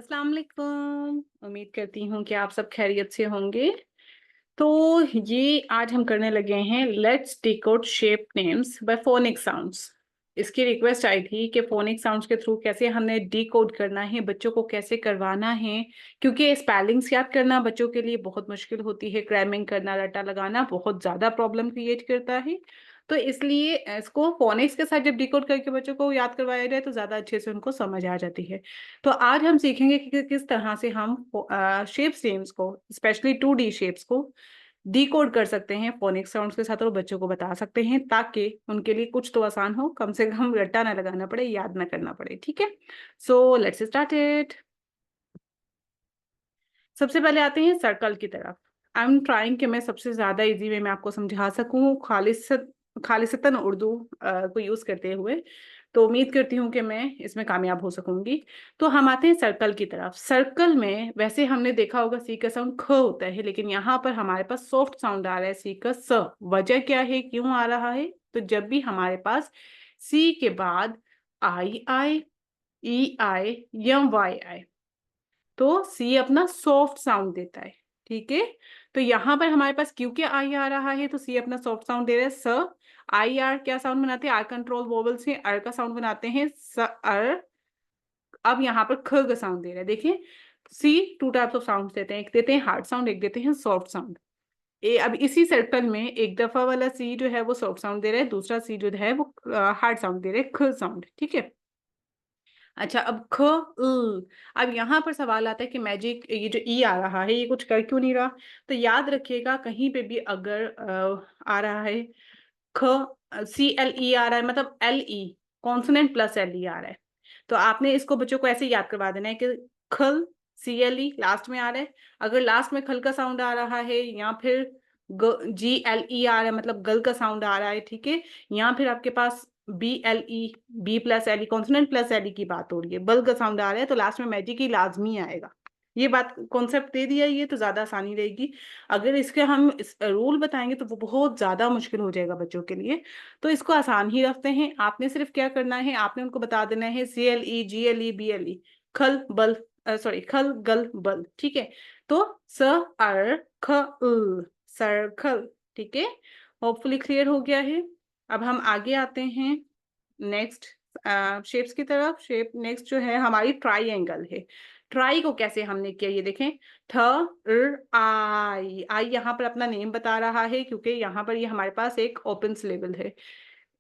अस्सलाम वालेकुम। उम्मीद करती हूँ कि आप सब खैरियत से होंगे। तो ये आज हम करने लगे हैं let's decode shape names by phonic sounds. इसकी रिक्वेस्ट आई थी कि फोनिक साउंड्स के थ्रू कैसे हमने डिकोड करना है, बच्चों को कैसे करवाना है, क्योंकि स्पेलिंग्स याद करना बच्चों के लिए बहुत मुश्किल होती है। क्रैमिंग करना, रटा लगाना बहुत ज़्यादा प्रॉब्लम क्रिएट करता है। तो इसलिए इसको फोनिक्स के साथ जब डिकोड करके बच्चों को याद करवाया जाए तो ज़्यादा अच्छे से उनको समझ आ जाती है। तो आज हम सीखेंगे कि किस तरह से हम शेप्स नेम्स को, स्पेशली 2D शेप्स को डिकोड कर सकते हैं फोनिक साउंड्स के साथ और बच्चों को बता सकते हैं, ताकि उनके लिए कुछ तो आसान हो, कम से कम रट्टा ना लगाना पड़े, याद ना करना पड़े। ठीक है, सो लेट्स स्टार्ट इट। सबसे पहले आते हैं सर्कल की तरफ। आई एम ट्राइंग कि मैं सबसे ज्यादा इजी वे में आपको समझा सकूं, खालिसतन उर्दू को यूज करते हुए। तो उम्मीद करती हूँ कि मैं इसमें कामयाब हो सकूंगी। तो हम आते हैं सर्कल की तरफ। सर्कल में वैसे हमने देखा होगा सी का साउंड ख होता है, लेकिन यहाँ पर हमारे पास सॉफ्ट साउंड आ रहा है सी का स। वजह क्या है, क्यों आ रहा है? तो जब भी हमारे पास सी के बाद आई आए, ई आए या वाई आए, तो सी अपना सॉफ्ट साउंड देता है। ठीक है, तो यहां पर हमारे पास क्यू के आई आ रहा है, तो सी अपना सॉफ्ट साउंड दे रहा है स। आई आर क्या साउंड बनाते हैं? आर कंट्रोल वोवल से अर का साउंड बनाते हैं स अर। अब यहाँ पर ख का साउंड दे रहा है। देखिए, सी टू टाइप्स ऑफ साउंड देते हैं, एक देते हैं हार्ड साउंड, एक देते हैं सॉफ्ट साउंड। अब इसी सर्कल में एक दफा वाला सी जो है वो सॉफ्ट साउंड दे रहा है, दूसरा सी जो है वो हार्ड साउंड दे रहा है, ख साउंड। ठीक है, अच्छा अब ख अब यहाँ पर सवाल आता है कि मैजिक ये जो ई आ रहा है ये कुछ कर क्यों नहीं रहा? तो याद रखिएगा, कहीं पे भी अगर आ रहा है ख, सी एल ई आ रहा है, मतलब L E consonant plus L E आ रहा है, तो आपने इसको बच्चों को ऐसे याद करवा देना है कि खल सी एल ई लास्ट में आ रहा है। अगर लास्ट में खल का साउंड आ रहा है या फिर जी एल ई आ रहा है, मतलब गल का साउंड आ रहा है, ठीक है, या फिर आपके पास B L E, B plus L E consonant plus L E की बात हो रही है, बल का साउंड आ रहा है, तो लास्ट में मैजिक ही लाजमी आएगा। ये बात कॉन्सेप्ट दे दिया, ये तो ज्यादा आसानी रहेगी। अगर इसके हम रूल बताएंगे तो वो बहुत ज्यादा मुश्किल हो जाएगा बच्चों के लिए। तो इसको आसान ही रखते हैं। आपने सिर्फ क्या करना है, आपने उनको बता देना है C L E, G L E, B L E, खल बल, सॉरी खल गल बल। ठीक है, तो स अर ख सर्कल। ठीक है, होपफुली क्लियर हो गया है। अब हम आगे आते हैं नेक्स्ट शेप्स की तरफ। शेप नेक्स्ट जो है हमारी ट्राइंगल है। ट्राई को कैसे हमने किया ये देखें। थ आई, आई यहाँ पर अपना नेम बता रहा है, क्योंकि यहाँ पर ये हमारे पास एक ओपन सिलेबल है।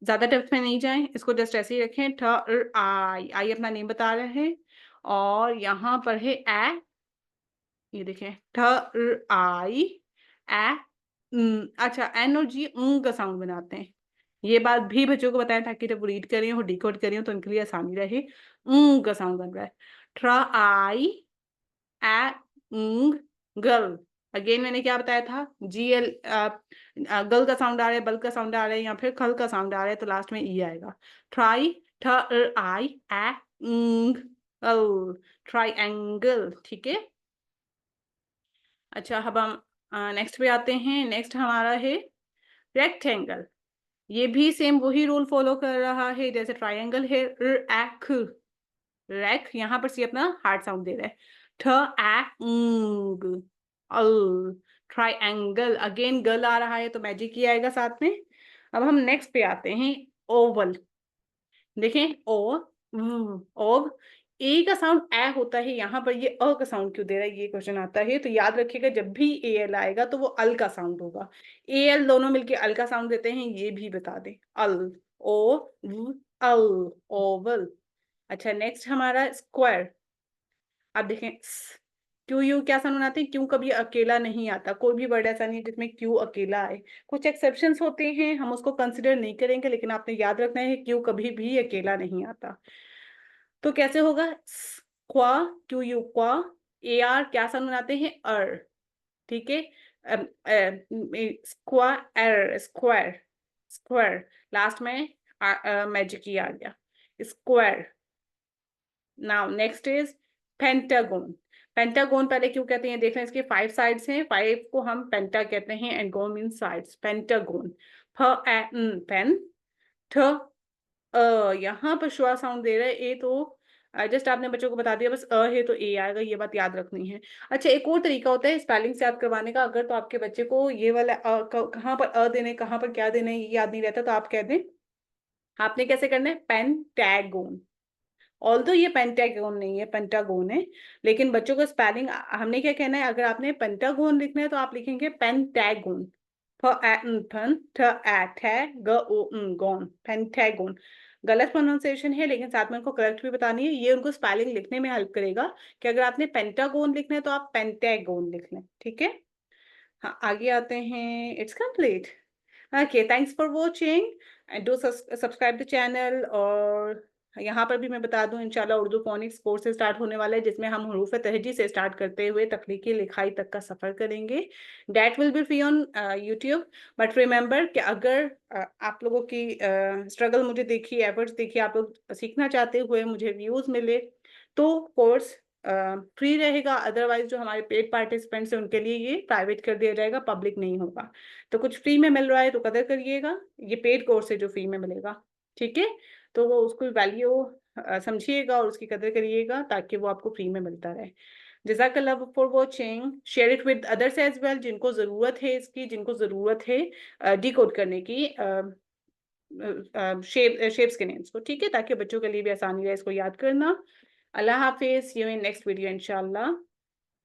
ज्यादा डेप्थ में नहीं जाएं, इसको जस्ट ऐसे ही रखें। थ आई, आई अपना नेम बता रहे हैं। और यहाँ पर है ए, ये देखें थ आई ए। अच्छा, एन और जी का साउंड बनाते हैं। ये बात भी बच्चों को बताएं ताकि जब रीड करें और डिकोड करें तो उनके लिए आसानी रहे। का साउंड बन रहा है ट्रा आई ए गर्ल। अगेन मैंने क्या बताया था, जी एल गल का साउंड आ रहा है, बल का साउंड आ रहा है, या फिर खल का साउंड आ रहा है, तो लास्ट में ई आएगा। ट्राई ठ आई ए ट्राइंगल। ठीक है, अच्छा अब हम नेक्स्ट पे आते हैं। नेक्स्ट हमारा है रेक्टेंगल। ये भी सेम वही रूल फॉलो कर रहा है जैसे ट्राइंगल है। रैक, रैक यहाँ पर सी अपना हार्ड साउंड दे रहा है। ठ अल ट्राइंगल। अगेन गल आ रहा है तो मैजिक ही आएगा साथ में। अब हम नेक्स्ट पे आते हैं ओवल। देखें ओ ओव, ए का साउंड ए होता है, यहाँ पर ये अ का साउंड क्यों दे रहा है, ये क्वेश्चन आता है। तो याद रखिएगा, जब भी ए एल आएगा तो वो अल का साउंड होगा। ए एल दोनों मिलके अल का साउंड देते हैं, ये भी बता दें। अल, ओ अल, ओवल। अच्छा नेक्स्ट हमारा स्क्वायर। अब देखें क्यू यू क्या साउंड बनाते हैं? क्यों कभी अकेला नहीं आता, कोई भी वर्ड ऐसा नहीं है जिसमें क्यू अकेला आए। कुछ एक्सेप्शंस होते हैं, हम उसको कंसिडर नहीं करेंगे, लेकिन आपने याद रखना है क्यू कभी भी अकेला नहीं आता। तो कैसे होगा? क्वा, क्यू यू क्वा। ए आर क्या साउंड बनाते हैं? अर। ठीक है, स्क्वायर, स्क्वायर, स्क्वायर, लास्ट में मैजिक ही आ गया, square. Now next is pentagon. Pentagon पहले क्यों कहते हैं देख लें, इसके 5 साइड्स हैं, 5 को हम पेंटा कहते हैं and gon mean sides. Pentagon, pen, ठ यहाँ पर श्वा साउंड दे रहा है, ए तो जस्ट आपने बच्चों को बता दिया बस अ है तो ए आएगा, ये बात याद रखनी है। अच्छा, एक और तरीका होता है स्पेलिंग से याद करवाने का। अगर तो आपके बच्चे को ये वाला कहाँ पर अ देने, कहाँ पर क्या देना है ये याद नहीं रहता, तो आप कह दें, आपने कैसे करना है, पेंटागोन। ऑल्दो ये पेंटागोन नहीं है, पेंटागोन है, लेकिन बच्चों को स्पेलिंग हमने क्या कहना है, अगर आपने पेंटागोन लिखना है तो आप लिखेंगे पेंटागोन। फ ए न थन थ ए थे ग ओ न गॉन, पेंटागोन। गलत प्रोनाउंसिएशन है, लेकिन साथ में उनको करेक्ट भी बतानी है, ये उनको स्पेलिंग लिखने में हेल्प करेगा कि अगर आपने पेंटागोन लिखना है तो आप पेंटागोन लिख लें, ठीक है। हाँ, आगे आते हैं, it's complete. Okay, thanks for watching and do subscribe the channel. और यहाँ पर भी मैं बता दूं, इंशाल्लाह उर्दू फोनिक्स कोर्स से स्टार्ट होने वाला है, जिसमें हम हरूफ तहजी से स्टार्ट करते हुए तख्लीकी लिखाई तक का सफ़र करेंगे। That will be free on YouTube. But remember कि अगर आप लोगों की स्ट्रगल मुझे देखी, एफर्ट्स देखी, आप लोग सीखना चाहते हुए मुझे व्यूज़ मिले, तो कोर्स फ्री रहेगा। अदरवाइज जो हमारे पेड पार्टिसिपेंट्स हैं उनके लिए ये प्राइवेट कर दिया जाएगा, पब्लिक नहीं होगा। तो कुछ फ्री में मिल रहा है तो कदर करिएगा, ये पेड कोर्स है जो फ्री में मिलेगा, ठीक है। तो वो उसको वैल्यू समझिएगा और उसकी कदर करिएगा, ताकि वो आपको फ्री में मिलता रहे। जज़ाकल्लाह for watching, share it with others as well, जिनको ज़रूरत है इसकी, जिनको ज़रूरत है डिकोड करने की शेप्स के नेम्स को, ठीक है, ताकि बच्चों के लिए भी आसानी रहे इसको याद करना। अल्लाह हाफिज़, सी यू इन नेक्स्ट वीडियो इंशाल्लाह।